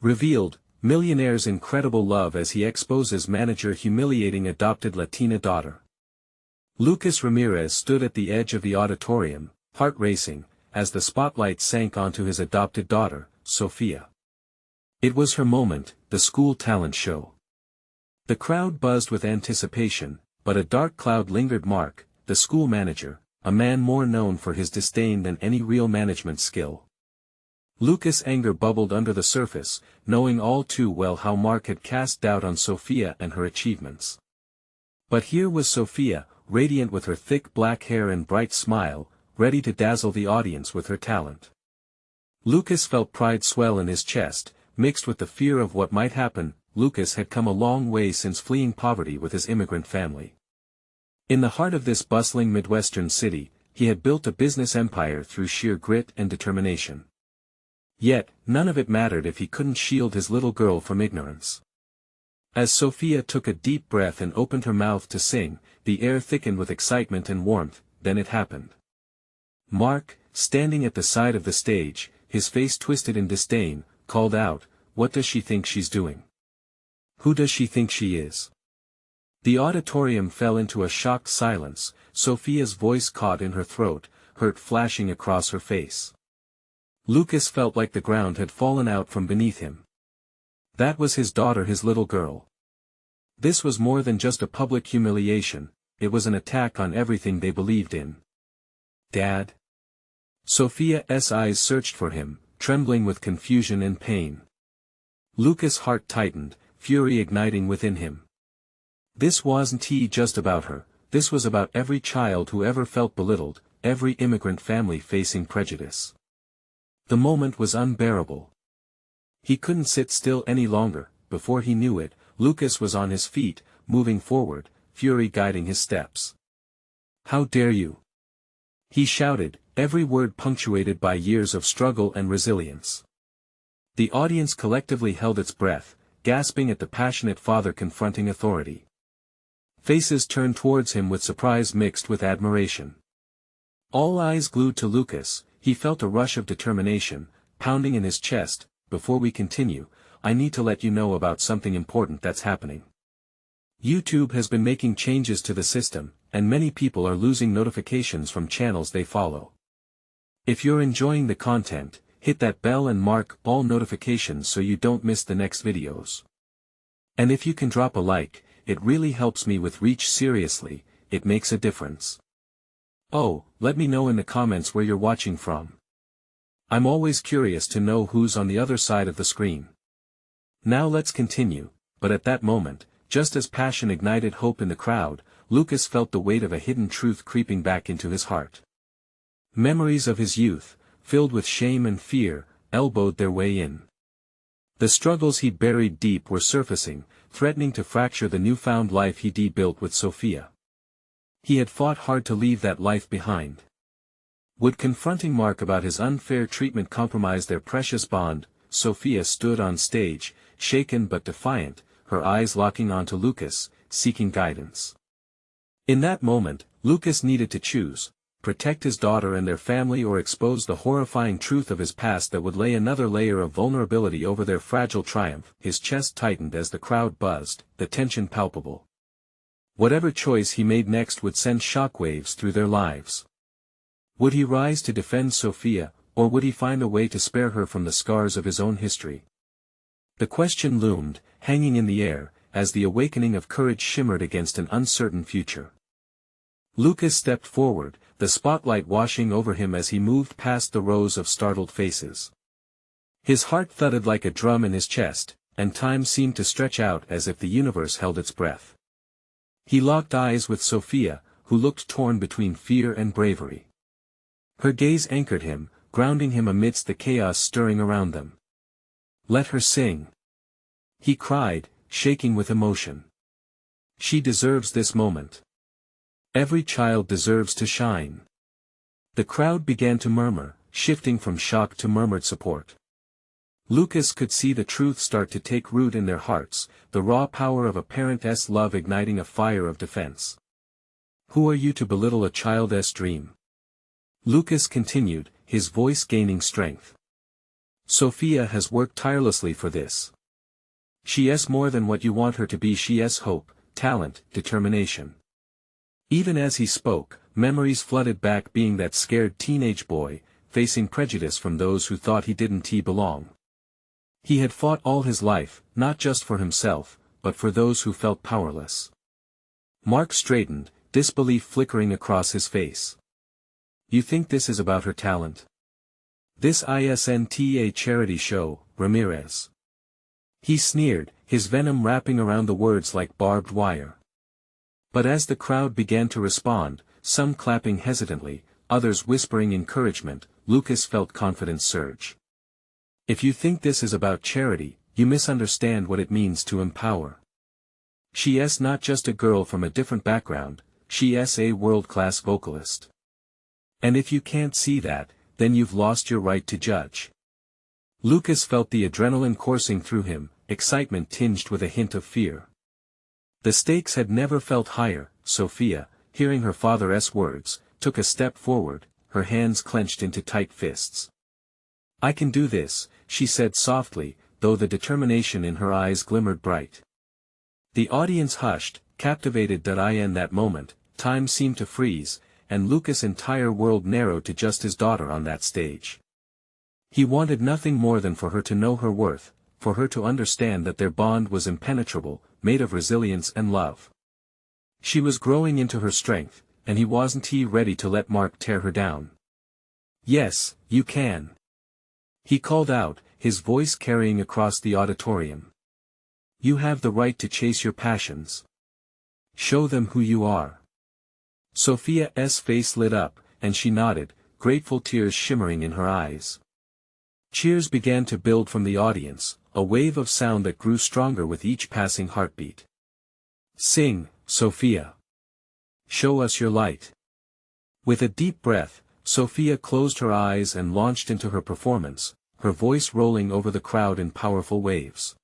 Revealed, Millionaire's incredible love as he exposes manager humiliating adopted Latina daughter. Lucas Ramirez stood at the edge of the auditorium, heart racing, as the spotlight sank onto his adopted daughter, Sofia. It was her moment, the school talent show. The crowd buzzed with anticipation, but a dark cloud lingered. Mark, the school manager, a man more known for his disdain than any real management skill. Lucas' anger bubbled under the surface, knowing all too well how Mark had cast doubt on Sofia and her achievements. But here was Sofia, radiant with her thick black hair and bright smile, ready to dazzle the audience with her talent. Lucas felt pride swell in his chest, mixed with the fear of what might happen. Lucas had come a long way since fleeing poverty with his immigrant family. In the heart of this bustling Midwestern city, he had built a business empire through sheer grit and determination. Yet, none of it mattered if he couldn't shield his little girl from ignorance. As Sofia took a deep breath and opened her mouth to sing, the air thickened with excitement and warmth. Then it happened. Mark, standing at the side of the stage, his face twisted in disdain, called out, "What does she think she's doing? Who does she think she is?" The auditorium fell into a shocked silence. Sofia's voice caught in her throat, hurt flashing across her face. Lucas felt like the ground had fallen out from beneath him. That was his daughter, his little girl. This was more than just a public humiliation, it was an attack on everything they believed in. "Dad?" Sofia's eyes searched for him, trembling with confusion and pain. Lucas' heart tightened, fury igniting within him. This wasn't just about her, this was about every child who ever felt belittled, every immigrant family facing prejudice. The moment was unbearable. He couldn't sit still any longer. Before he knew it, Lucas was on his feet, moving forward, fury guiding his steps. "How dare you!" he shouted, every word punctuated by years of struggle and resilience. The audience collectively held its breath, gasping at the passionate father confronting authority. Faces turned towards him with surprise mixed with admiration. All eyes glued to Lucas. He felt a rush of determination, pounding in his chest. "Before we continue, I need to let you know about something important that's happening. YouTube has been making changes to the system, and many people are losing notifications from channels they follow. If you're enjoying the content, hit that bell and mark all notifications so you don't miss the next videos. And if you can drop a like, it really helps me with reach. Seriously, it makes a difference. Oh, let me know in the comments where you're watching from. I'm always curious to know who's on the other side of the screen." Now let's continue, but at that moment, just as passion ignited hope in the crowd, Lucas felt the weight of a hidden truth creeping back into his heart. Memories of his youth, filled with shame and fear, elbowed their way in. The struggles he'd buried deep were surfacing, threatening to fracture the newfound life he'd built with Sofia. He had fought hard to leave that life behind. Would confronting Mark about his unfair treatment compromise their precious bond? Sofia stood on stage, shaken but defiant, her eyes locking onto Lucas, seeking guidance. In that moment, Lucas needed to choose: protect his daughter and their family or expose the horrifying truth of his past that would lay another layer of vulnerability over their fragile triumph. His chest tightened as the crowd buzzed, the tension palpable. Whatever choice he made next would send shockwaves through their lives. Would he rise to defend Sofia, or would he find a way to spare her from the scars of his own history? The question loomed, hanging in the air, as the awakening of courage shimmered against an uncertain future. Lucas stepped forward, the spotlight washing over him as he moved past the rows of startled faces. His heart thudded like a drum in his chest, and time seemed to stretch out as if the universe held its breath. He locked eyes with Sofia, who looked torn between fear and bravery. Her gaze anchored him, grounding him amidst the chaos stirring around them. "Let her sing," he cried, shaking with emotion. "She deserves this moment. Every child deserves to shine." The crowd began to murmur, shifting from shock to murmured support. Lucas could see the truth start to take root in their hearts, the raw power of a parent's love igniting a fire of defense. "Who are you to belittle a child's dream?" Lucas continued, his voice gaining strength. Sofia has worked tirelessly for this. She is more than what you want her to be. She has hope, talent, determination. Even as he spoke, memories flooded back, being that scared teenage boy, facing prejudice from those who thought he didn't belong. He had fought all his life, not just for himself, but for those who felt powerless. Mark straightened, disbelief flickering across his face. You think this is about her talent? This isn't a charity show, Ramirez. He sneered, his venom wrapping around the words like barbed wire. But as the crowd began to respond, some clapping hesitantly, others whispering encouragement, Lucas felt confidence surge. If you think this is about charity, you misunderstand what it means to empower. She is not just a girl from a different background, she is a world-class vocalist. And if you can't see that, then you've lost your right to judge. Lucas felt the adrenaline coursing through him, excitement tinged with a hint of fear. The stakes had never felt higher. Sofia, hearing her father's words, took a step forward, her hands clenched into tight fists. I can do this, she said softly, though the determination in her eyes glimmered bright. The audience hushed, captivated. In that moment, time seemed to freeze, and Lucas' entire world narrowed to just his daughter on that stage. He wanted nothing more than for her to know her worth, for her to understand that their bond was impenetrable, made of resilience and love. She was growing into her strength, and he wasn't ready to let Mark tear her down. Yes, you can. He called out, his voice carrying across the auditorium. You have the right to chase your passions. Show them who you are. Sofia's face lit up, and she nodded, grateful tears shimmering in her eyes. Cheers began to build from the audience, a wave of sound that grew stronger with each passing heartbeat. Sing, Sofia. Show us your light. With a deep breath, Sofia closed her eyes and launched into her performance, her voice rolling over the crowd in powerful waves.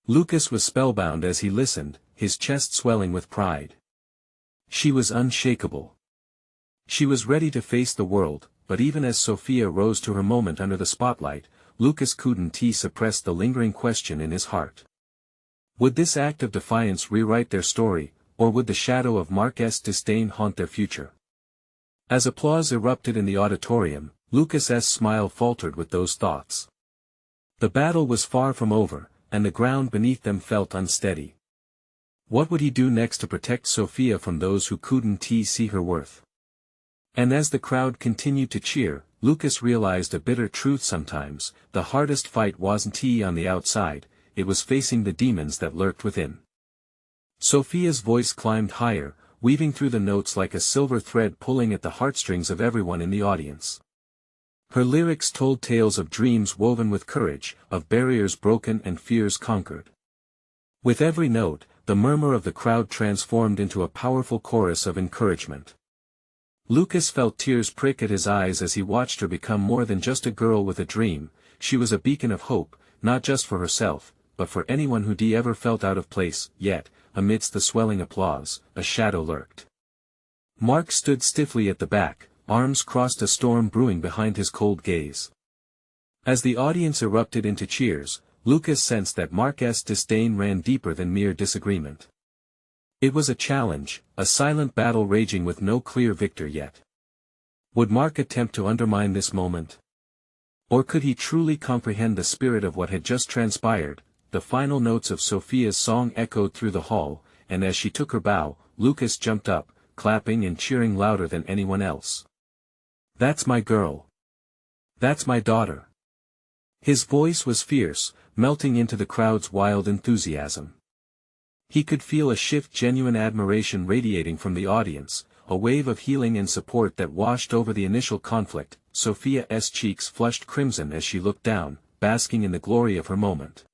Lucas was spellbound as he listened, his chest swelling with pride. She was unshakable. She was ready to face the world, but even as Sofia rose to her moment under the spotlight, Lucas couldn't suppress the lingering question in his heart. Would this act of defiance rewrite their story, or would the shadow of Mark's disdain haunt their future? As applause erupted in the auditorium, Lucas's smile faltered with those thoughts. The battle was far from over, and the ground beneath them felt unsteady. What would he do next to protect Sofia from those who couldn't see her worth? And as the crowd continued to cheer, Lucas realized a bitter truth: sometimes, the hardest fight wasn't on the outside, it was facing the demons that lurked within. Sofia's voice climbed higher, weaving through the notes like a silver thread pulling at the heartstrings of everyone in the audience. Her lyrics told tales of dreams woven with courage, of barriers broken and fears conquered. With every note, the murmur of the crowd transformed into a powerful chorus of encouragement. Lucas felt tears prick at his eyes as he watched her become more than just a girl with a dream. She was a beacon of hope, not just for herself, but for anyone who ever felt out of place. Yet, amidst the swelling applause, a shadow lurked. Mark stood stiffly at the back, arms crossed, a storm brewing behind his cold gaze. As the audience erupted into cheers, Lucas sensed that Mark's disdain ran deeper than mere disagreement. It was a challenge, a silent battle raging with no clear victor yet. Would Mark attempt to undermine this moment? Or could he truly comprehend the spirit of what had just transpired? The final notes of Sofia's song echoed through the hall, and as she took her bow, Lucas jumped up, clapping and cheering louder than anyone else. That's my girl. That's my daughter. His voice was fierce, melting into the crowd's wild enthusiasm. He could feel a shift, genuine admiration radiating from the audience, a wave of healing and support that washed over the initial conflict. Sofia's cheeks flushed crimson as she looked down, basking in the glory of her moment.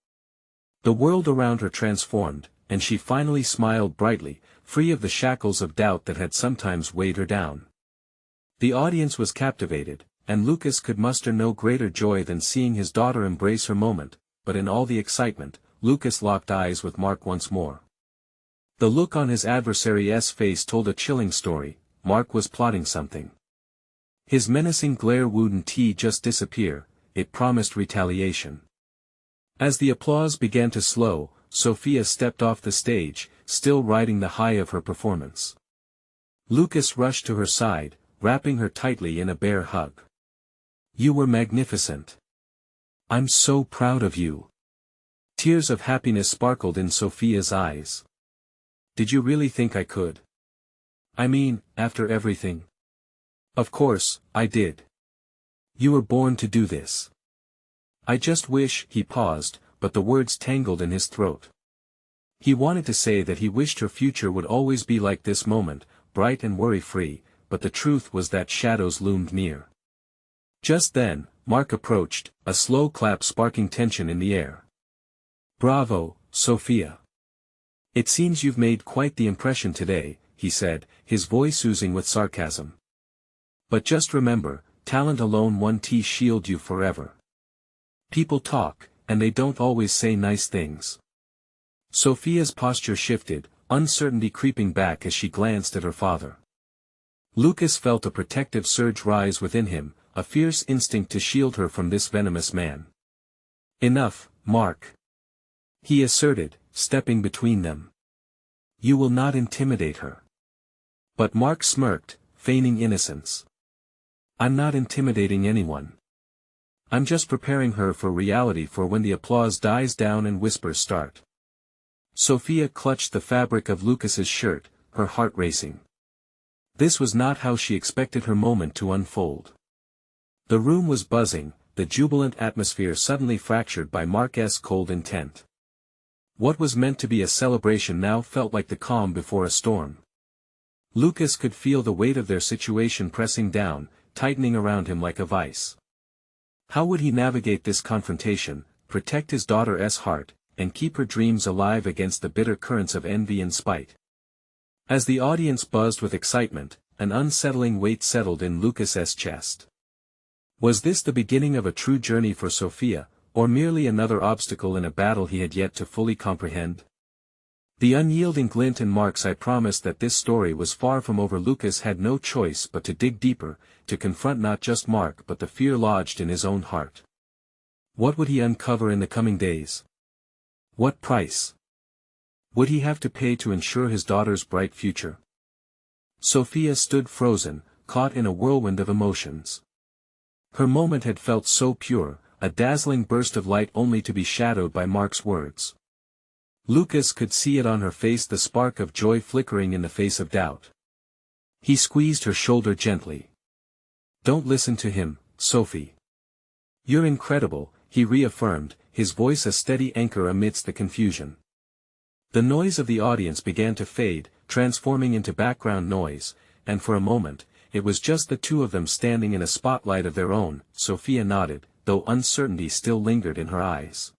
The world around her transformed, and she finally smiled brightly, free of the shackles of doubt that had sometimes weighed her down. The audience was captivated, and Lucas could muster no greater joy than seeing his daughter embrace her moment, but in all the excitement, Lucas locked eyes with Mark once more. The look on his adversary's face told a chilling story. Mark was plotting something. His menacing glare wouldn't just disappear, it promised retaliation. As the applause began to slow, Sofia stepped off the stage, still riding the high of her performance. Lucas rushed to her side, wrapping her tightly in a bear hug. "You were magnificent. I'm so proud of you." Tears of happiness sparkled in Sofia's eyes. "Did you really think I could? I mean, after everything?" "Of course, I did. You were born to do this. I just wish—" He paused, but the words tangled in his throat. He wanted to say that he wished her future would always be like this moment, bright and worry-free, but the truth was that shadows loomed near. Just then, Mark approached, a slow clap sparking tension in the air. "Bravo, Sofia. It seems you've made quite the impression today," he said, his voice oozing with sarcasm. "But just remember, talent alone won't shield you forever. People talk, and they don't always say nice things." Sofia's posture shifted, uncertainty creeping back as she glanced at her father. Lucas felt a protective surge rise within him, a fierce instinct to shield her from this venomous man. "Enough, Mark," he asserted, stepping between them. "You will not intimidate her." But Mark smirked, feigning innocence. "I'm not intimidating anyone. I'm just preparing her for reality, for when the applause dies down and whispers start." Sofia clutched the fabric of Lucas's shirt, her heart racing. This was not how she expected her moment to unfold. The room was buzzing, the jubilant atmosphere suddenly fractured by Mark's cold intent. What was meant to be a celebration now felt like the calm before a storm. Lucas could feel the weight of their situation pressing down, tightening around him like a vice. How would he navigate this confrontation, protect his daughter's heart, and keep her dreams alive against the bitter currents of envy and spite? As the audience buzzed with excitement, an unsettling weight settled in Lucas's chest. Was this the beginning of a true journey for Sofia, or merely another obstacle in a battle he had yet to fully comprehend? The unyielding glint in Mark's eye promised that this story was far from over. Lucas had no choice but to dig deeper, to confront not just Mark but the fear lodged in his own heart. What would he uncover in the coming days? What price would he have to pay to ensure his daughter's bright future? Sofia stood frozen, caught in a whirlwind of emotions. Her moment had felt so pure, a dazzling burst of light only to be shadowed by Mark's words. Lucas could see it on her face, the spark of joy flickering in the face of doubt. He squeezed her shoulder gently. "Don't listen to him, Sophie. You're incredible," he reaffirmed, his voice a steady anchor amidst the confusion. The noise of the audience began to fade, transforming into background noise, and for a moment, it was just the two of them standing in a spotlight of their own. Sofia nodded, though uncertainty still lingered in her eyes.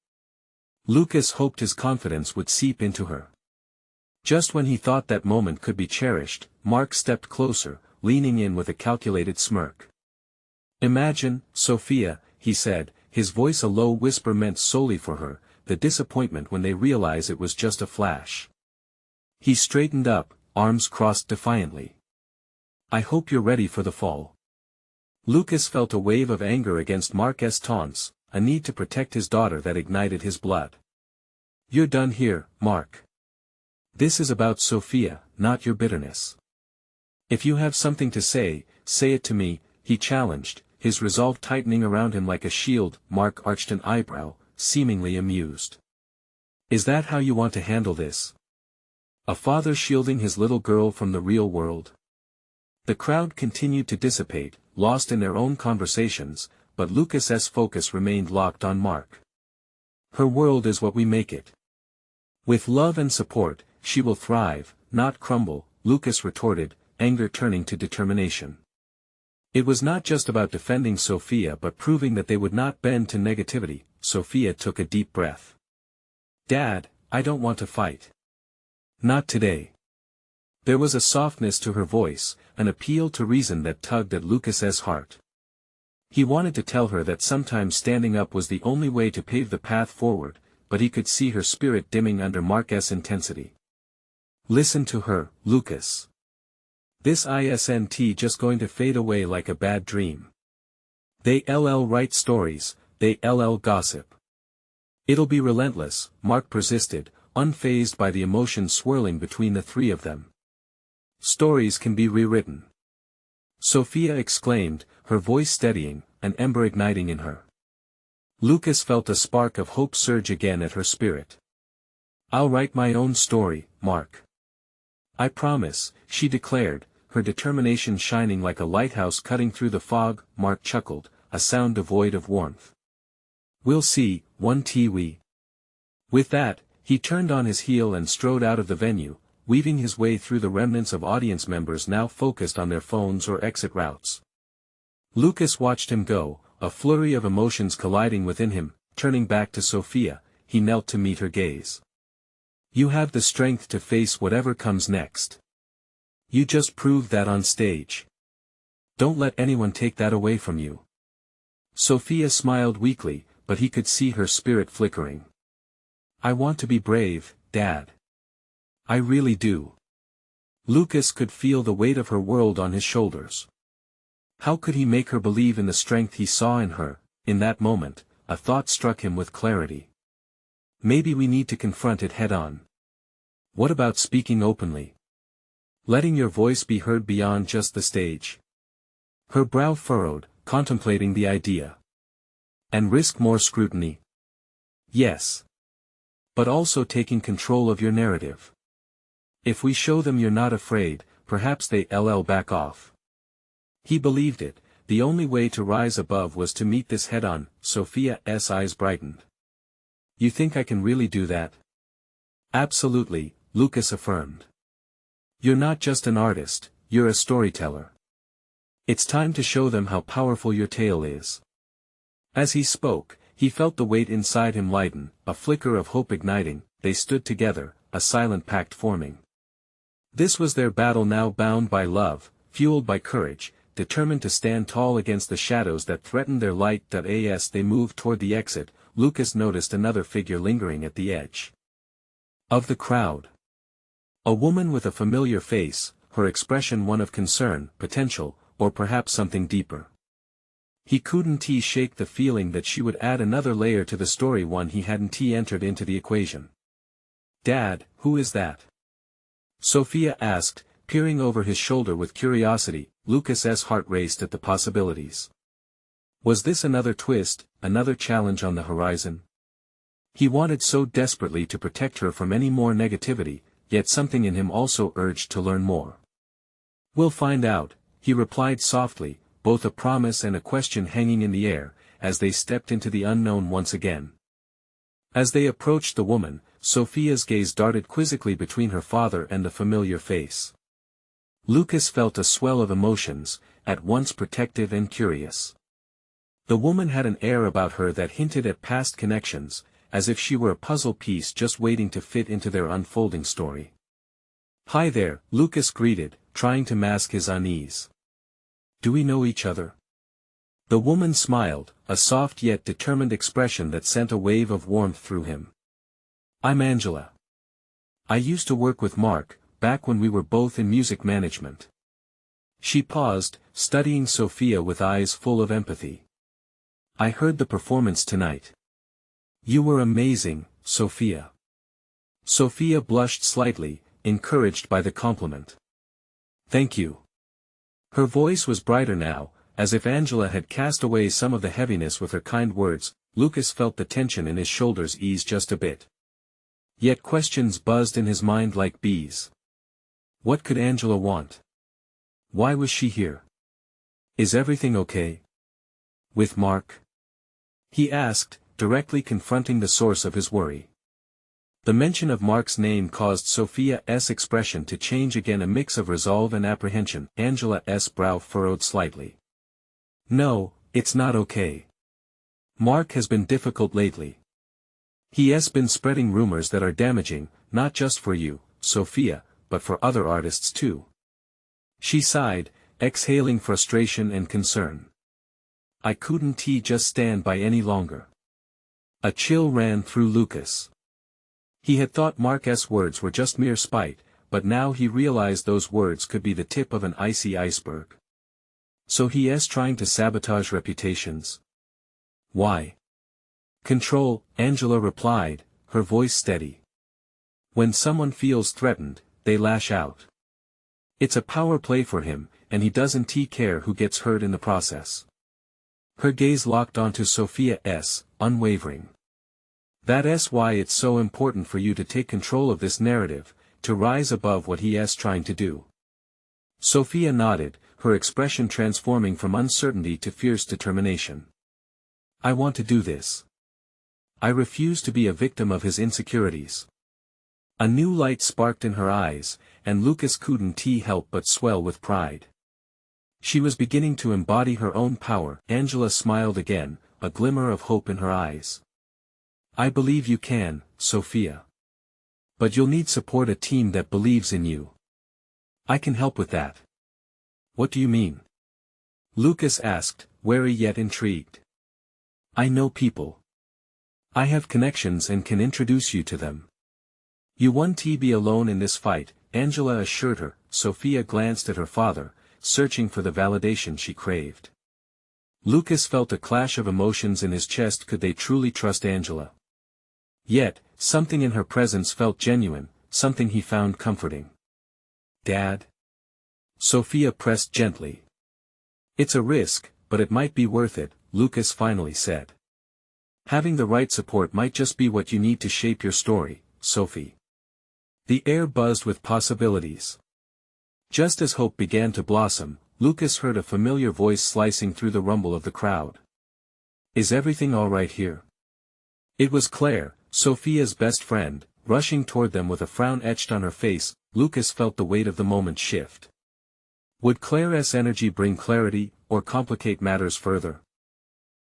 Lucas hoped his confidence would seep into her. Just when he thought that moment could be cherished, Mark stepped closer, leaning in with a calculated smirk. "Imagine, Sofia," he said, his voice a low whisper meant solely for her, "the disappointment when they realize it was just a flash." He straightened up, arms crossed defiantly. "I hope you're ready for the fall." Lucas felt a wave of anger against Mark's taunts, a need to protect his daughter that ignited his blood. "You're done here, Mark. This is about Sofia, not your bitterness. If you have something to say, say it to me," he challenged, his resolve tightening around him like a shield. Mark arched an eyebrow, seemingly amused. "Is that how you want to handle this? A father shielding his little girl from the real world?" The crowd continued to dissipate, lost in their own conversations, but Lucas's focus remained locked on Mark. "Her world is what we make it. With love and support, she will thrive, not crumble," Lucas retorted, anger turning to determination. It was not just about defending Sofia but proving that they would not bend to negativity. Sofia took a deep breath. "Dad, I don't want to fight. Not today." There was a softness to her voice, an appeal to reason that tugged at Lucas's heart. He wanted to tell her that sometimes standing up was the only way to pave the path forward, but he could see her spirit dimming under Mark's intensity. "Listen to her, Lucas. This isn't just going to fade away like a bad dream. They write stories, they gossip. It'll be relentless, Mark persisted, unfazed by the emotion swirling between the three of them. Stories can be rewritten. Sofia exclaimed, her voice steadying, an ember igniting in her. Lucas felt a spark of hope surge again at her spirit. I'll write my own story, Mark. I promise, she declared, her determination shining like a lighthouse cutting through the fog. Mark chuckled, a sound devoid of warmth. We'll see, we. With that, he turned on his heel and strode out of the venue, weaving his way through the remnants of audience members now focused on their phones or exit routes. Lucas watched him go, a flurry of emotions colliding within him. Turning back to Sofia, he knelt to meet her gaze. You have the strength to face whatever comes next. You just proved that on stage. Don't let anyone take that away from you. Sofia smiled weakly, but he could see her spirit flickering. I want to be brave, Dad. I really do. Lucas could feel the weight of her world on his shoulders. How could he make her believe in the strength he saw in her? In that moment, a thought struck him with clarity. Maybe we need to confront it head-on. What about speaking openly? Letting your voice be heard beyond just the stage. Her brow furrowed, contemplating the idea. And risk more scrutiny? Yes. But also taking control of your narrative. If we show them you're not afraid, perhaps they back off. He believed it, the only way to rise above was to meet this head-on. Sofia's eyes brightened. You think I can really do that? Absolutely, Lucas affirmed. You're not just an artist, you're a storyteller. It's time to show them how powerful your tale is. As he spoke, he felt the weight inside him lighten, a flicker of hope igniting. They stood together, a silent pact forming. This was their battle now, bound by love, fueled by courage, determined to stand tall against the shadows that threatened their light. As they moved toward the exit, Lucas noticed another figure lingering at the edge of the crowd. A woman with a familiar face, her expression one of concern, potential, or perhaps something deeper. He couldn't shake the feeling that she would add another layer to the story, one he hadn't entered into the equation. Dad, who is that? Sofia asked, peering over his shoulder with curiosity. Lucas's heart raced at the possibilities. Was this another twist, another challenge on the horizon? He wanted so desperately to protect her from any more negativity, yet something in him also urged to learn more. We'll find out, he replied softly, both a promise and a question hanging in the air, as they stepped into the unknown once again. As they approached the woman, Sofia's gaze darted quizzically between her father and the familiar face. Lucas felt a swell of emotions, at once protective and curious. The woman had an air about her that hinted at past connections, as if she were a puzzle piece just waiting to fit into their unfolding story. Hi there, Lucas greeted, trying to mask his unease. Do we know each other? The woman smiled, a soft yet determined expression that sent a wave of warmth through him. I'm Angela. I used to work with Mark, back when we were both in music management. She paused, studying Sofia with eyes full of empathy. I heard the performance tonight. You were amazing, Sofia. Sofia blushed slightly, encouraged by the compliment. Thank you. Her voice was brighter now, as if Angela had cast away some of the heaviness with her kind words. Lucas felt the tension in his shoulders ease just a bit. Yet questions buzzed in his mind like bees. What could Angela want? Why was she here? Is everything okay? With Mark? He asked, directly confronting the source of his worry. The mention of Mark's name caused Sofia's expression to change again, a mix of resolve and apprehension. Angela's brow furrowed slightly. No, it's not okay. Mark has been difficult lately. He has been spreading rumors that are damaging, not just for you, Sofia, but for other artists too. She sighed, exhaling frustration and concern. I couldn't just stand by any longer. A chill ran through Lucas. He had thought Mark's words were just mere spite, but now he realized those words could be the tip of an icy iceberg. So he is trying to sabotage reputations? Why? Control, Angela replied, her voice steady. When someone feels threatened, they lash out. It's a power play for him, and he doesn't care who gets hurt in the process. Her gaze locked onto Sofia's, unwavering. That's why it's so important for you to take control of this narrative, to rise above what he's trying to do. Sofia nodded, her expression transforming from uncertainty to fierce determination. I want to do this. I refuse to be a victim of his insecurities. A new light sparked in her eyes, and Lucas couldn't help but swell with pride. She was beginning to embody her own power. Angela smiled again, a glimmer of hope in her eyes. I believe you can, Sofia. But you'll need support, a team that believes in you. I can help with that. What do you mean? Lucas asked, wary yet intrigued. I know people. I have connections and can introduce you to them. You won't be alone in this fight, Angela assured her. Sofia glanced at her father, searching for the validation she craved. Lucas felt a clash of emotions in his chest. Could they truly trust Angela? Yet, something in her presence felt genuine, something he found comforting. Dad? Sofia pressed gently. It's a risk, but it might be worth it, Lucas finally said. Having the right support might just be what you need to shape your story, Sophie. The air buzzed with possibilities. Just as hope began to blossom, Lucas heard a familiar voice slicing through the rumble of the crowd. Is everything all right here? It was Claire, Sofia's best friend, rushing toward them with a frown etched on her face. Lucas felt the weight of the moment shift. Would Claire's energy bring clarity, or complicate matters further?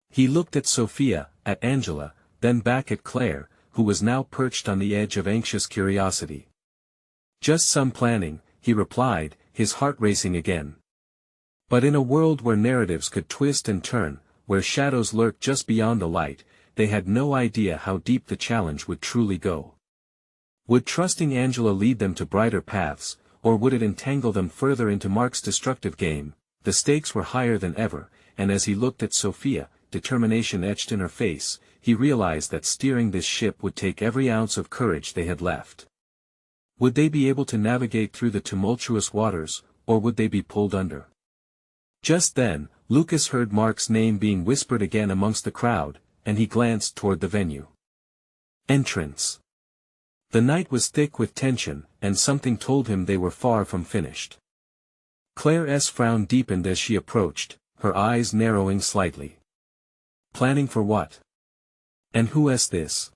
He looked at Sofia, at Angela, then back at Claire, who was now perched on the edge of anxious curiosity. Just some planning, he replied, his heart racing again. But in a world where narratives could twist and turn, where shadows lurked just beyond the light, they had no idea how deep the challenge would truly go. Would trusting Angela lead them to brighter paths, or would it entangle them further into Mark's destructive game? The stakes were higher than ever, and as he looked at Sofia, determination etched in her face, he realized that steering this ship would take every ounce of courage they had left. Would they be able to navigate through the tumultuous waters, or would they be pulled under? Just then, Lucas heard Mark's name being whispered again amongst the crowd, and he glanced toward the venue. Entrance. The night was thick with tension, and something told him they were far from finished. Claire's frown deepened as she approached, her eyes narrowing slightly. Planning for what? And who is this?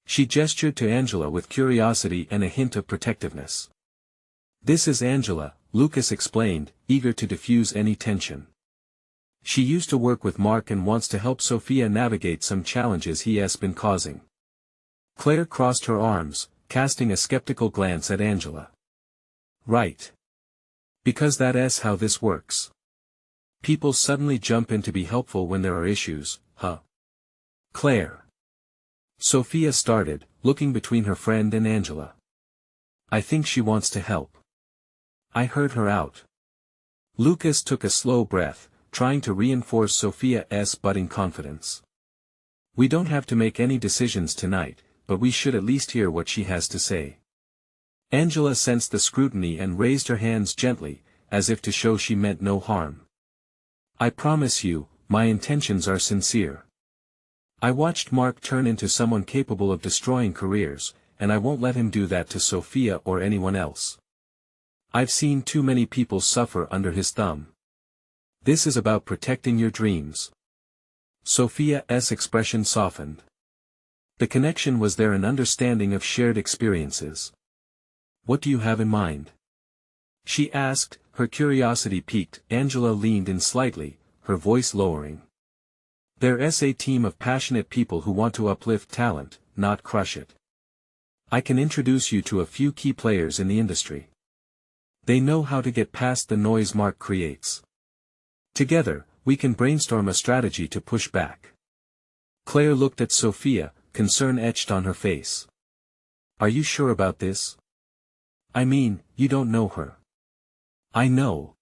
She gestured to Angela with curiosity and a hint of protectiveness. This is Angela, Lucas explained, eager to diffuse any tension. She used to work with Mark and wants to help Sofia navigate some challenges he has been causing. Claire crossed her arms, casting a skeptical glance at Angela. Right. Because that's how this works. People suddenly jump in to be helpful when there are issues, huh? Claire. Sofia started, looking between her friend and Angela. I think she wants to help. I heard her out. Lucas took a slow breath, trying to reinforce Sofia's budding confidence. We don't have to make any decisions tonight, but we should at least hear what she has to say. Angela sensed the scrutiny and raised her hands gently, as if to show she meant no harm. I promise you, my intentions are sincere. I watched Mark turn into someone capable of destroying careers, and I won't let him do that to Sofia or anyone else. I've seen too many people suffer under his thumb. This is about protecting your dreams. Sofia's expression softened. The connection was there, an understanding of shared experiences. What do you have in mind? She asked, her curiosity piqued. Angela leaned in slightly, her voice lowering. There's a team of passionate people who want to uplift talent, not crush it. I can introduce you to a few key players in the industry. They know how to get past the noise Mark creates. Together, we can brainstorm a strategy to push back. Claire looked at Sofia, concern etched on her face. Are you sure about this? I mean, you don't know her. I know.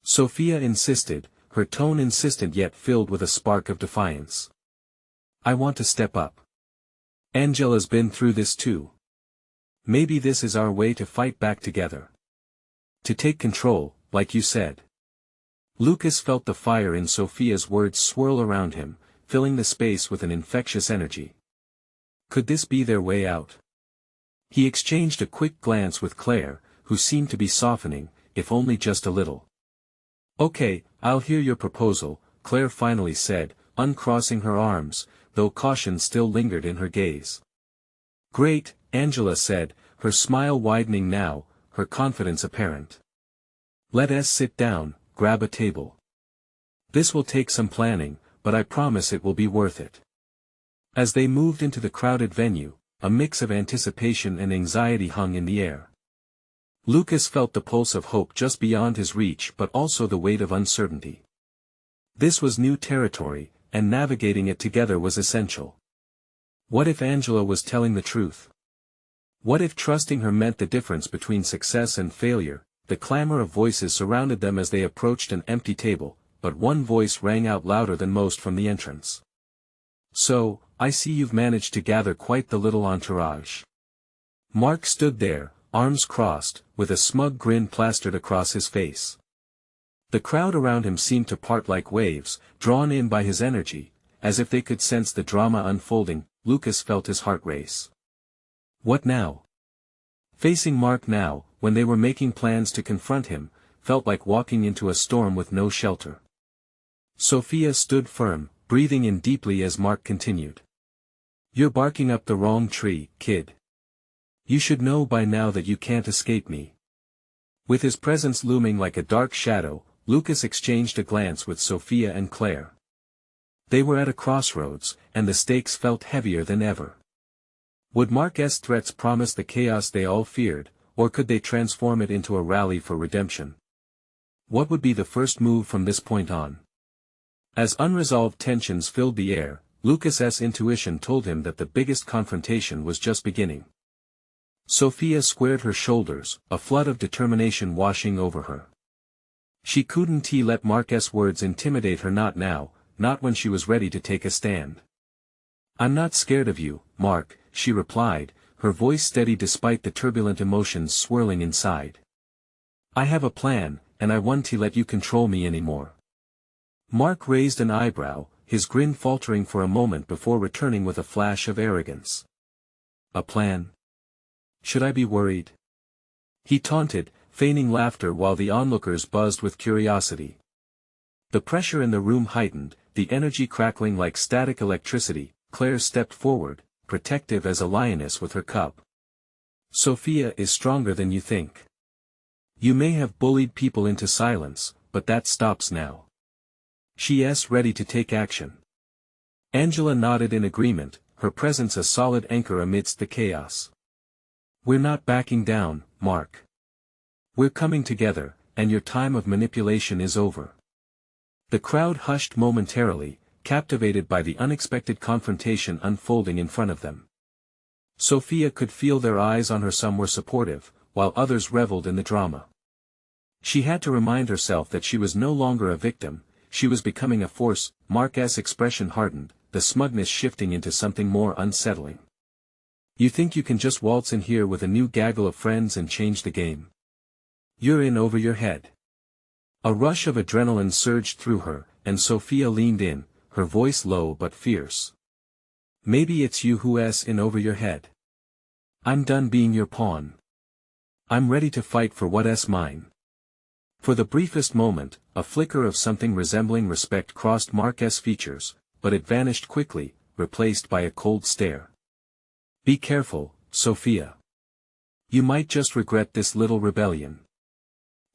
Sofia insisted, her tone insistent yet filled with a spark of defiance. I want to step up. Angela's been through this too. Maybe this is our way to fight back together. To take control, like you said. Lucas felt the fire in Sofia's words swirl around him, filling the space with an infectious energy. Could this be their way out? He exchanged a quick glance with Claire, who seemed to be softening, if only just a little. Okay, I'll hear your proposal, Claire finally said, uncrossing her arms, though caution still lingered in her gaze. Great, Angela said, her smile widening now, her confidence apparent. Let us sit down, grab a table. This will take some planning, but I promise it will be worth it. As they moved into the crowded venue, a mix of anticipation and anxiety hung in the air. Lucas felt the pulse of hope just beyond his reach but also the weight of uncertainty. This was new territory, and navigating it together was essential. What if Angela was telling the truth? What if trusting her meant the difference between success and failure? The clamor of voices surrounded them as they approached an empty table, but one voice rang out louder than most from the entrance. So, I see you've managed to gather quite the little entourage. Mark stood there, arms crossed, with a smug grin plastered across his face. The crowd around him seemed to part like waves, drawn in by his energy, as if they could sense the drama unfolding. Lucas felt his heart race. What now? Facing Mark now, when they were making plans to confront him, felt like walking into a storm with no shelter. Sofia stood firm, breathing in deeply as Mark continued. You're barking up the wrong tree, kid. You should know by now that you can't escape me. With his presence looming like a dark shadow, Lucas exchanged a glance with Sofia and Claire. They were at a crossroads, and the stakes felt heavier than ever. Would Mark's threats promise the chaos they all feared, or could they transform it into a rally for redemption? What would be the first move from this point on? As unresolved tensions filled the air, Lucas's intuition told him that the biggest confrontation was just beginning. Sofia squared her shoulders, a flood of determination washing over her. She couldn't let Mark's words intimidate her, not now, not when she was ready to take a stand. I'm not scared of you, Mark, she replied, her voice steady despite the turbulent emotions swirling inside. I have a plan, and I won't let you control me anymore. Mark raised an eyebrow, his grin faltering for a moment before returning with a flash of arrogance. A plan? Should I be worried? He taunted, feigning laughter while the onlookers buzzed with curiosity. The pressure in the room heightened, the energy crackling like static electricity. Claire stepped forward, protective as a lioness with her cub. Sofia is stronger than you think. You may have bullied people into silence, but that stops now. She's ready to take action. Angela nodded in agreement, her presence a solid anchor amidst the chaos. We're not backing down, Mark. We're coming together, and your time of manipulation is over. The crowd hushed momentarily, captivated by the unexpected confrontation unfolding in front of them. Sofia could feel their eyes on her. Some were supportive, while others reveled in the drama. She had to remind herself that she was no longer a victim, she was becoming a force. Mark's expression hardened, the smugness shifting into something more unsettling. You think you can just waltz in here with a new gaggle of friends and change the game? You're in over your head. A rush of adrenaline surged through her, and Sofia leaned in, her voice low but fierce. Maybe it's you who's in over your head. I'm done being your pawn. I'm ready to fight for what's mine. For the briefest moment, a flicker of something resembling respect crossed Mark's features, but it vanished quickly, replaced by a cold stare. Be careful, Sofia. You might just regret this little rebellion.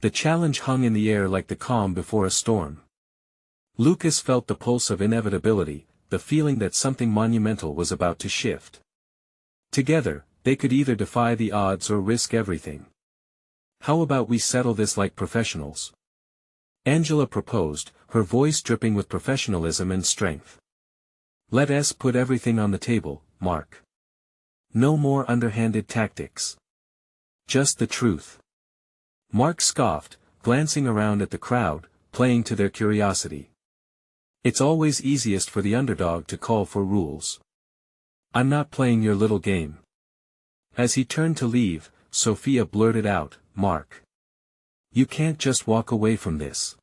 The challenge hung in the air like the calm before a storm. Lucas felt the pulse of inevitability, the feeling that something monumental was about to shift. Together, they could either defy the odds or risk everything. How about we settle this like professionals? Angela proposed, her voice dripping with professionalism and strength. Let's put everything on the table, Mark. No more underhanded tactics. Just the truth. Mark scoffed, glancing around at the crowd, playing to their curiosity. It's always easiest for the underdog to call for rules. I'm not playing your little game. As he turned to leave, Sofia blurted out, Mark. You can't just walk away from this.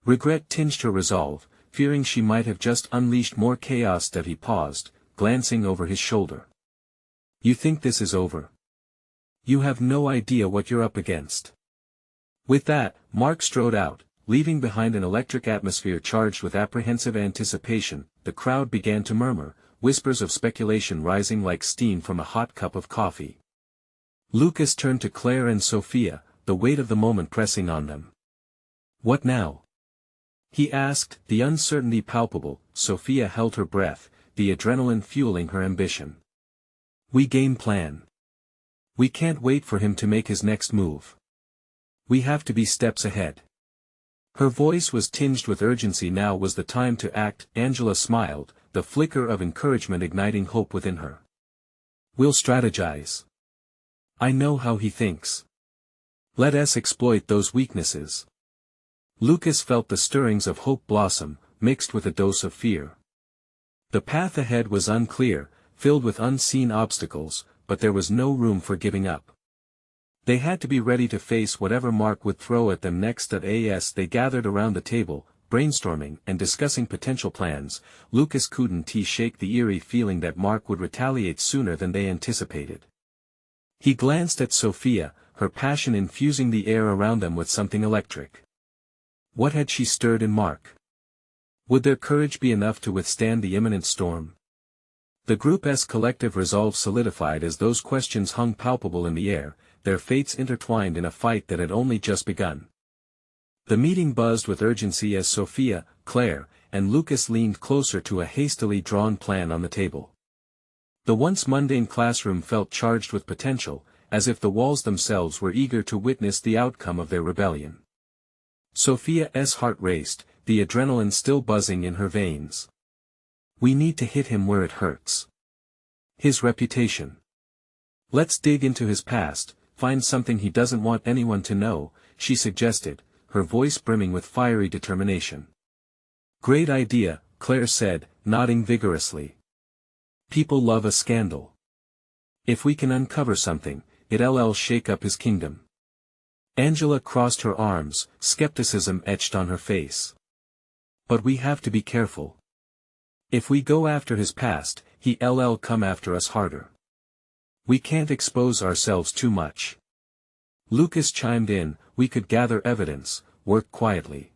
Regret tinged her resolve, fearing she might have just unleashed more chaos. That he paused, glancing over his shoulder. You think this is over? You have no idea what you're up against. With that, Mark strode out, leaving behind an electric atmosphere charged with apprehensive anticipation. The crowd began to murmur, whispers of speculation rising like steam from a hot cup of coffee. Lucas turned to Claire and Sofia, the weight of the moment pressing on them. What now? He asked, the uncertainty palpable. Sofia held her breath, the adrenaline fueling her ambition. We game plan. We can't wait for him to make his next move. We have to be steps ahead. Her voice was tinged with urgency. Now was the time to act. Angela smiled, the flicker of encouragement igniting hope within her. We'll strategize. I know how he thinks. Let us exploit those weaknesses. Lucas felt the stirrings of hope blossom, mixed with a dose of fear. The path ahead was unclear, filled with unseen obstacles, but there was no room for giving up. They had to be ready to face whatever Mark would throw at them next. As they gathered around the table, brainstorming and discussing potential plans, Lucas couldn't shake the eerie feeling that Mark would retaliate sooner than they anticipated. He glanced at Sofia, her passion infusing the air around them with something electric. What had she stirred in Mark? Would their courage be enough to withstand the imminent storm? The group's collective resolve solidified as those questions hung palpable in the air, their fates intertwined in a fight that had only just begun. The meeting buzzed with urgency as Sofia, Claire, and Lucas leaned closer to a hastily drawn plan on the table. The once mundane classroom felt charged with potential, as if the walls themselves were eager to witness the outcome of their rebellion. Sofia's heart raced, the adrenaline still buzzing in her veins. We need to hit him where it hurts. His reputation. Let's dig into his past, find something he doesn't want anyone to know, she suggested, her voice brimming with fiery determination. Great idea, Claire said, nodding vigorously. People love a scandal. If we can uncover something, it'll shake up his kingdom. Angela crossed her arms, skepticism etched on her face. But we have to be careful. If we go after his past, he'll come after us harder. We can't expose ourselves too much. Lucas chimed in, we could gather evidence, work quietly.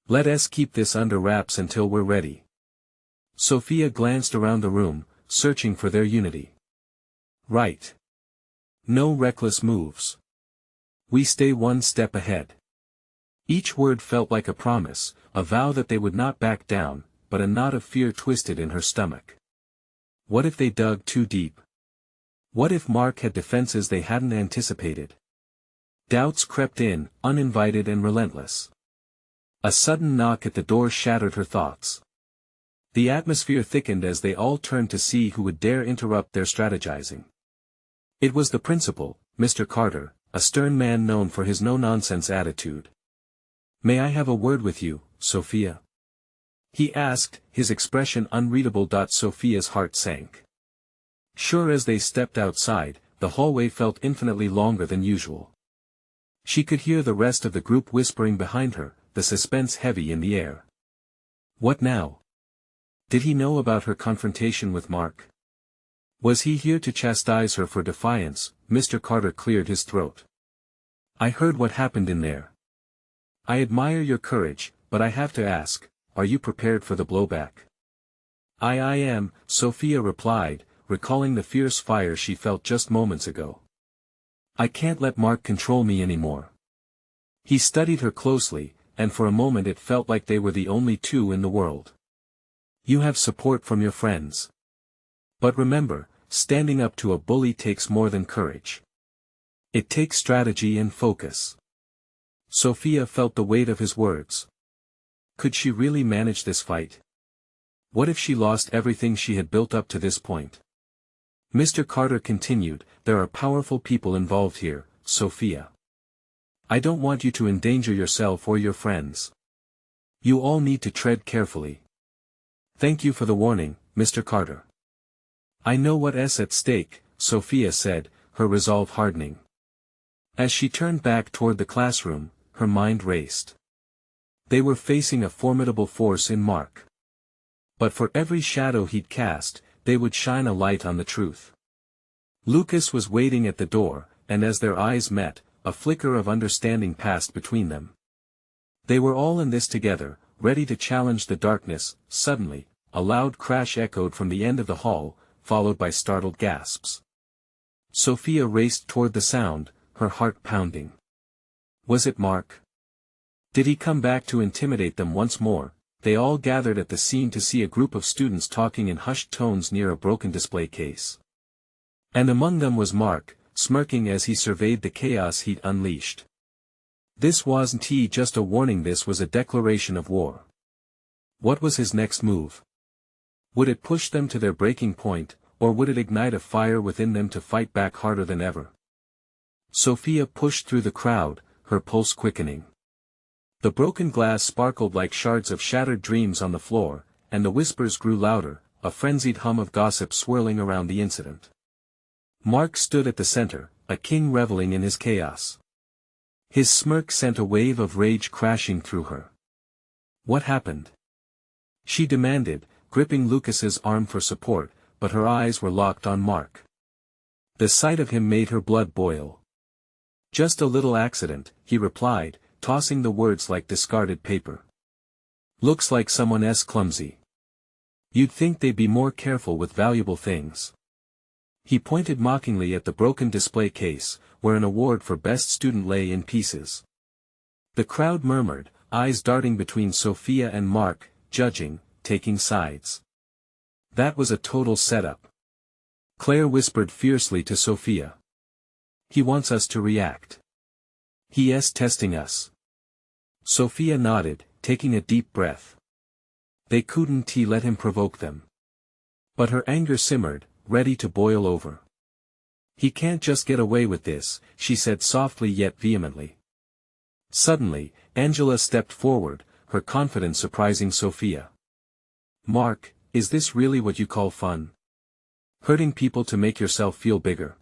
Let us keep this under wraps until we're ready. Sofia glanced around the room, searching for their unity. Right. No reckless moves. We stay one step ahead. Each word felt like a promise, a vow that they would not back down, but a knot of fear twisted in her stomach. What if they dug too deep? What if Mark had defenses they hadn't anticipated? Doubts crept in, uninvited and relentless. A sudden knock at the door shattered her thoughts. The atmosphere thickened as they all turned to see who would dare interrupt their strategizing. It was the principal, Mr. Carter, a stern man known for his no-nonsense attitude. May I have a word with you, Sofia? He asked, his expression unreadable. Sofia's heart sank. Sure. As they stepped outside, the hallway felt infinitely longer than usual. She could hear the rest of the group whispering behind her, the suspense heavy in the air. What now? Did he know about her confrontation with Mark? Was he here to chastise her for defiance? Mr. Carter cleared his throat. I heard what happened in there. I admire your courage, but I have to ask, are you prepared for the blowback? I am, Sofia replied, recalling the fierce fire she felt just moments ago. I can't let Mark control me anymore. He studied her closely, and for a moment it felt like they were the only two in the world. You have support from your friends. But remember, standing up to a bully takes more than courage. It takes strategy and focus. Sofia felt the weight of his words. Could she really manage this fight? What if she lost everything she had built up to this point? Mr. Carter continued, there are powerful people involved here, Sofia. I don't want you to endanger yourself or your friends. You all need to tread carefully. Thank you for the warning, Mr. Carter. I know what's at stake, Sofia said, her resolve hardening. As she turned back toward the classroom, her mind raced. They were facing a formidable force in Mark. But for every shadow he'd cast, they would shine a light on the truth. Lucas was waiting at the door, and as their eyes met, a flicker of understanding passed between them. They were all in this together, ready to challenge the darkness. Suddenly, a loud crash echoed from the end of the hall, followed by startled gasps. Sofia raced toward the sound, her heart pounding. Was it Mark? Did he come back to intimidate them once more? They all gathered at the scene to see a group of students talking in hushed tones near a broken display case. And among them was Mark, smirking as he surveyed the chaos he'd unleashed. This wasn't just a warning, this was a declaration of war. What was his next move? Would it push them to their breaking point, or would it ignite a fire within them to fight back harder than ever? Sofia pushed through the crowd, her pulse quickening. The broken glass sparkled like shards of shattered dreams on the floor, and the whispers grew louder, a frenzied hum of gossip swirling around the incident. Mark stood at the center, a king reveling in his chaos. His smirk sent a wave of rage crashing through her. What happened? She demanded, gripping Lucas's arm for support, but her eyes were locked on Mark. The sight of him made her blood boil. Just a little accident, he replied, tossing the words like discarded paper. Looks like someone's clumsy. You'd think they'd be more careful with valuable things. He pointed mockingly at the broken display case, where an award for best student lay in pieces. The crowd murmured, eyes darting between Sofia and Mark, judging, taking sides. That was a total setup. Claire whispered fiercely to Sofia. He wants us to react. He's testing us. Sofia nodded, taking a deep breath. They couldn't let him provoke them. But her anger simmered, ready to boil over. He can't just get away with this, she said softly yet vehemently. Suddenly, Angela stepped forward, her confidence surprising Sofia. Mark, is this really what you call fun? Hurting people to make yourself feel bigger?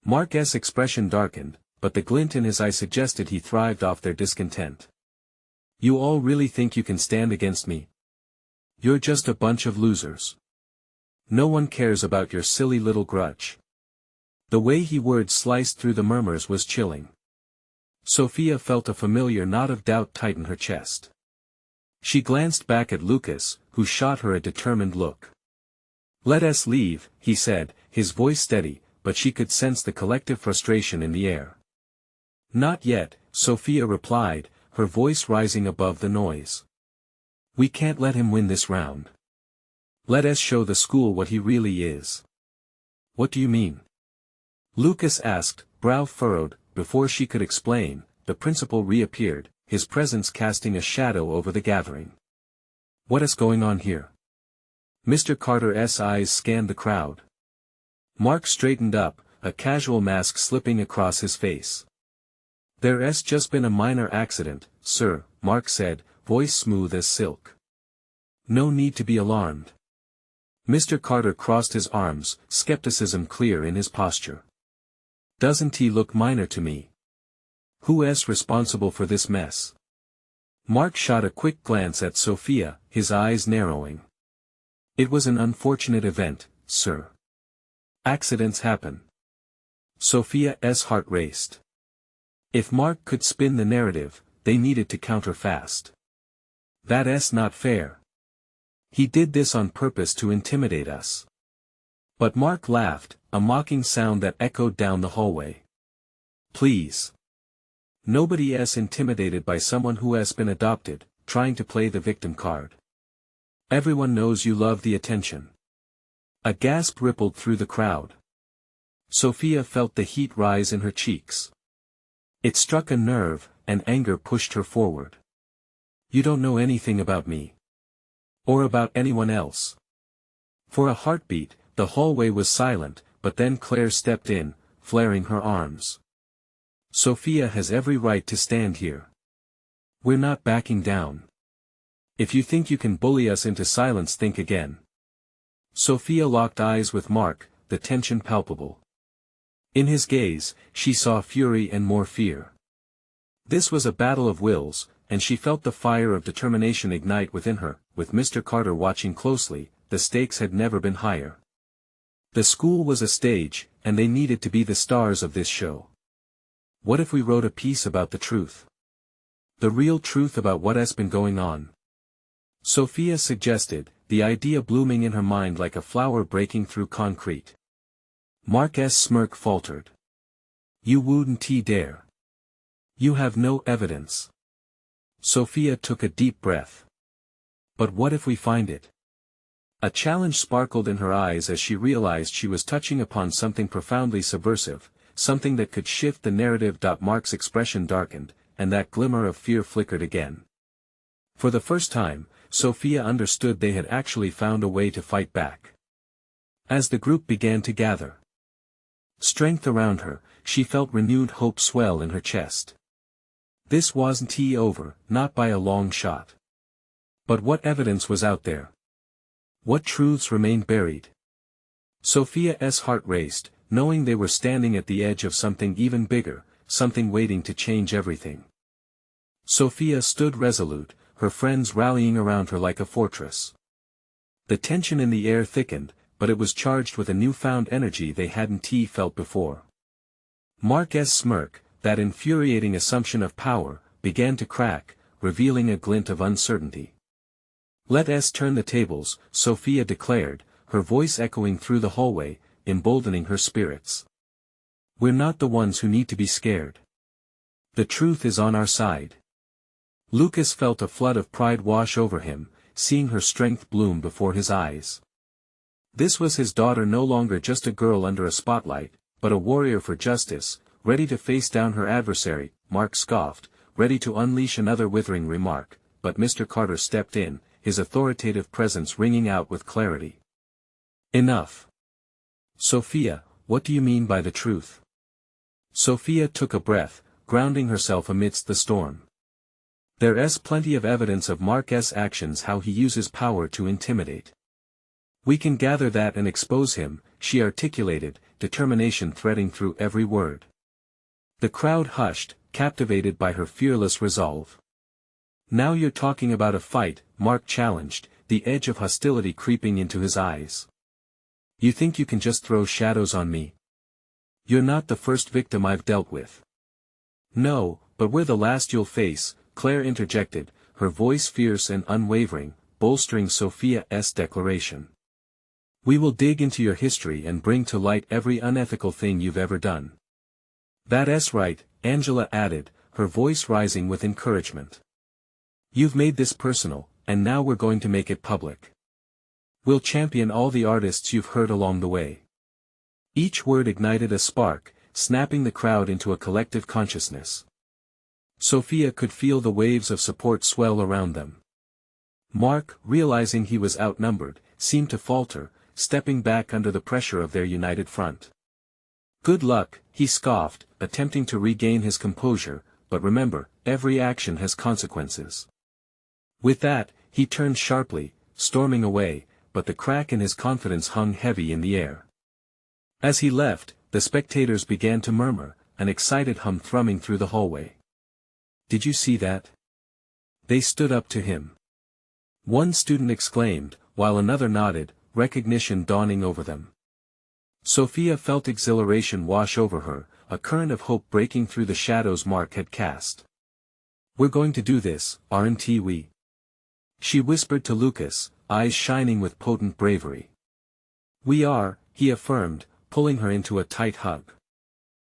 Mark's expression darkened, but the glint in his eye suggested he thrived off their discontent. You all really think you can stand against me? You're just a bunch of losers. No one cares about your silly little grudge. The way he words sliced through the murmurs was chilling. Sofia felt a familiar knot of doubt tighten her chest. She glanced back at Lucas, who shot her a determined look. Let us leave, he said, his voice steady, but she could sense the collective frustration in the air. Not yet, Sofia replied, her voice rising above the noise. We can't let him win this round. Let us show the school what he really is. What do you mean? Lucas asked, brow furrowed. Before she could explain, the principal reappeared, his presence casting a shadow over the gathering. What is going on here? Mr. Carter's eyes scanned the crowd. Mark straightened up, a casual mask slipping across his face. There's just been a minor accident, sir, Mark said, voice smooth as silk. No need to be alarmed. Mr. Carter crossed his arms, skepticism clear in his posture. Doesn't he look minor to me? Who's responsible for this mess? Mark shot a quick glance at Sofia, his eyes narrowing. It was an unfortunate event, sir. Accidents happen. Sofia's heart raced. If Mark could spin the narrative, they needed to counter fast. That's not fair. He did this on purpose to intimidate us. But Mark laughed, a mocking sound that echoed down the hallway. Please. Nobody's intimidated by someone who has been adopted, trying to play the victim card. Everyone knows you love the attention. A gasp rippled through the crowd. Sofia felt the heat rise in her cheeks. It struck a nerve, and anger pushed her forward. You don't know anything about me. Or about anyone else. For a heartbeat, the hallway was silent, but then Claire stepped in, flaring her arms. Sofia has every right to stand here. We're not backing down. If you think you can bully us into silence, think again. Sofia locked eyes with Mark, the tension palpable. In his gaze, she saw fury and more fear. This was a battle of wills, and she felt the fire of determination ignite within her. With Mr. Carter watching closely, the stakes had never been higher. The school was a stage, and they needed to be the stars of this show. What if we wrote a piece about the truth? The real truth about what has been going on? Sofia suggested, the idea blooming in her mind like a flower breaking through concrete. Mark's smirk faltered. You wouldn't dare. You have no evidence. Sofia took a deep breath. But what if we find it? A challenge sparkled in her eyes as she realized she was touching upon something profoundly subversive, something that could shift the narrative. Mark's expression darkened, and that glimmer of fear flickered again. For the first time, Sofia understood they had actually found a way to fight back. As the group began to gather strength around her, she felt renewed hope swell in her chest. This wasn't over, not by a long shot. But what evidence was out there? What truths remained buried? Sofia's heart raced, knowing they were standing at the edge of something even bigger, something waiting to change everything. Sofia stood resolute, her friends rallying around her like a fortress. The tension in the air thickened, but it was charged with a newfound energy they hadn't felt before. Mark's smirk, that infuriating assumption of power, began to crack, revealing a glint of uncertainty. Let us turn the tables, Sofia declared, her voice echoing through the hallway, emboldening her spirits. We're not the ones who need to be scared. The truth is on our side. Lucas felt a flood of pride wash over him, seeing her strength bloom before his eyes. This was his daughter, no longer just a girl under a spotlight, but a warrior for justice, ready to face down her adversary. Mark scoffed, ready to unleash another withering remark, but Mr. Carter stepped in, his authoritative presence ringing out with clarity. Enough. Sofia, what do you mean by the truth? Sofia took a breath, grounding herself amidst the storm. There's plenty of evidence of Mark's actions, how he uses power to intimidate. We can gather that and expose him, she articulated, determination threading through every word. The crowd hushed, captivated by her fearless resolve. Now you're talking about a fight, Mark challenged, the edge of hostility creeping into his eyes. You think you can just throw shadows on me? You're not the first victim I've dealt with. No, but we're the last you'll face, Claire interjected, her voice fierce and unwavering, bolstering Sofia's declaration. We will dig into your history and bring to light every unethical thing you've ever done. That's right, Angela added, her voice rising with encouragement. You've made this personal, and now we're going to make it public. We'll champion all the artists you've heard along the way. Each word ignited a spark, snapping the crowd into a collective consciousness. Sofia could feel the waves of support swell around them. Mark, realizing he was outnumbered, seemed to falter, stepping back under the pressure of their united front. Good luck, he scoffed, attempting to regain his composure, but remember, every action has consequences. With that, he turned sharply, storming away, but the crack in his confidence hung heavy in the air. As he left, the spectators began to murmur, an excited hum thrumming through the hallway. Did you see that? They stood up to him. One student exclaimed, while another nodded, recognition dawning over them. Sofia felt exhilaration wash over her, a current of hope breaking through the shadows Mark had cast. We're going to do this, aren't we? She whispered to Lucas, eyes shining with potent bravery. We are, he affirmed, pulling her into a tight hug.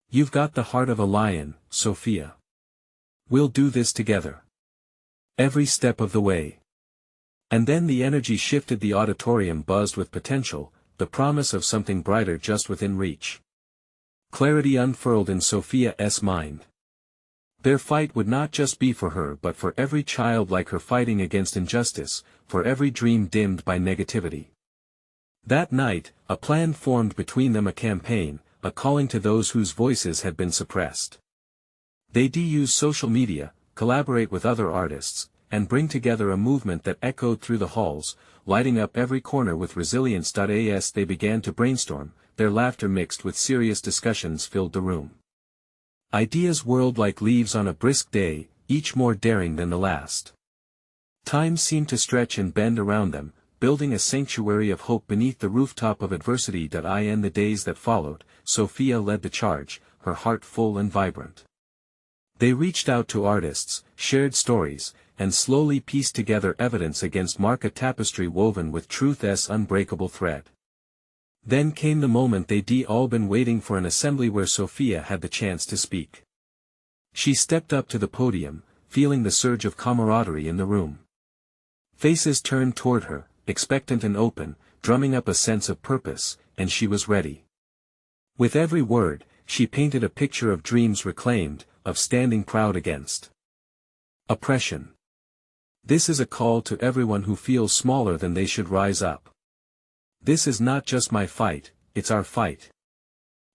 You've got the heart of a lion, Sofia. We'll do this together. Every step of the way. And then the energy shifted, the auditorium buzzed with potential, the promise of something brighter just within reach. Clarity unfurled in Sofia's mind. Their fight would not just be for her but for every child like her fighting against injustice, for every dream dimmed by negativity. That night, a plan formed between them, a campaign, a calling to those whose voices had been suppressed. They'd use social media, collaborate with other artists, and bring together a movement that echoed through the halls, lighting up every corner with resilience. As they began to brainstorm, their laughter mixed with serious discussions filled the room. Ideas whirled like leaves on a brisk day, each more daring than the last. Time seemed to stretch and bend around them, building a sanctuary of hope beneath the rooftop of adversity. In the days that followed, Sofia led the charge, her heart full and vibrant. They reached out to artists, shared stories, and slowly pieced together evidence against Mark, a tapestry woven with truth's unbreakable thread. Then came the moment they'd all been waiting for, an assembly where Sofia had the chance to speak. She stepped up to the podium, feeling the surge of camaraderie in the room. Faces turned toward her, expectant and open, drumming up a sense of purpose, and she was ready. With every word, she painted a picture of dreams reclaimed, of standing proud against oppression. This is a call to everyone who feels smaller than they should rise up. This is not just my fight, it's our fight.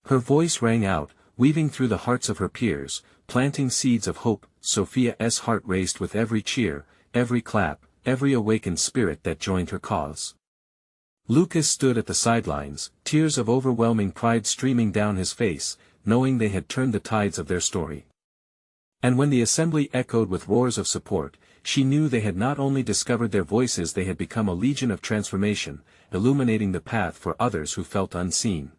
Her voice rang out, weaving through the hearts of her peers, planting seeds of hope. Sofia's heart raced with every cheer, every clap, every awakened spirit that joined her cause. Lucas stood at the sidelines, tears of overwhelming pride streaming down his face, knowing they had turned the tides of their story. And when the assembly echoed with roars of support, she knew they had not only discovered their voices, they had become a legion of transformation, illuminating the path for others who felt unseen.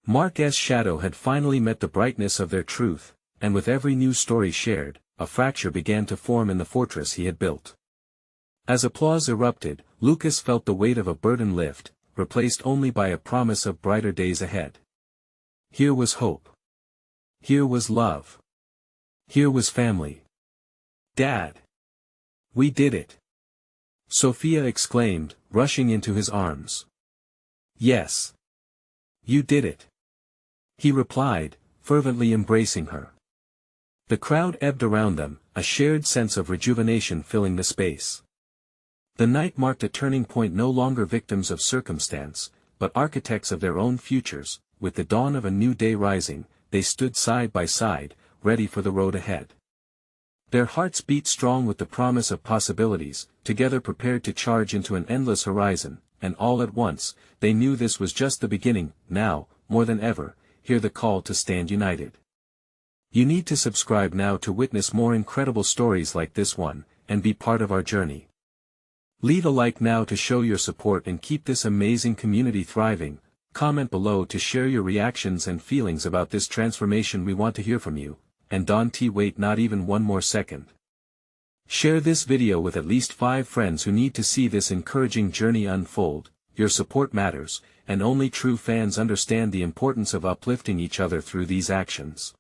Mark's shadow had finally met the brightness of their truth, and with every new story shared, a fracture began to form in the fortress he had built. As applause erupted, Lucas felt the weight of a burden lift, replaced only by a promise of brighter days ahead. Here was hope. Here was love. Here was family. Dad! We did it! Sofia exclaimed, rushing into his arms. Yes! You did it! He replied, fervently embracing her. The crowd ebbed around them, a shared sense of rejuvenation filling the space. The night marked a turning point, no longer victims of circumstance, but architects of their own futures. With the dawn of a new day rising, they stood side by side, ready for the road ahead. Their hearts beat strong with the promise of possibilities, together prepared to charge into an endless horizon, and all at once, they knew this was just the beginning. Now, more than ever, hear the call to stand united. You need to subscribe now to witness more incredible stories like this one, and be part of our journey. Leave a like now to show your support and keep this amazing community thriving. Comment below to share your reactions and feelings about this transformation. We want to hear from you, and don't wait not even one more second. Share this video with at least 5 friends who need to see this encouraging journey unfold. Your support matters, and only true fans understand the importance of uplifting each other through these actions.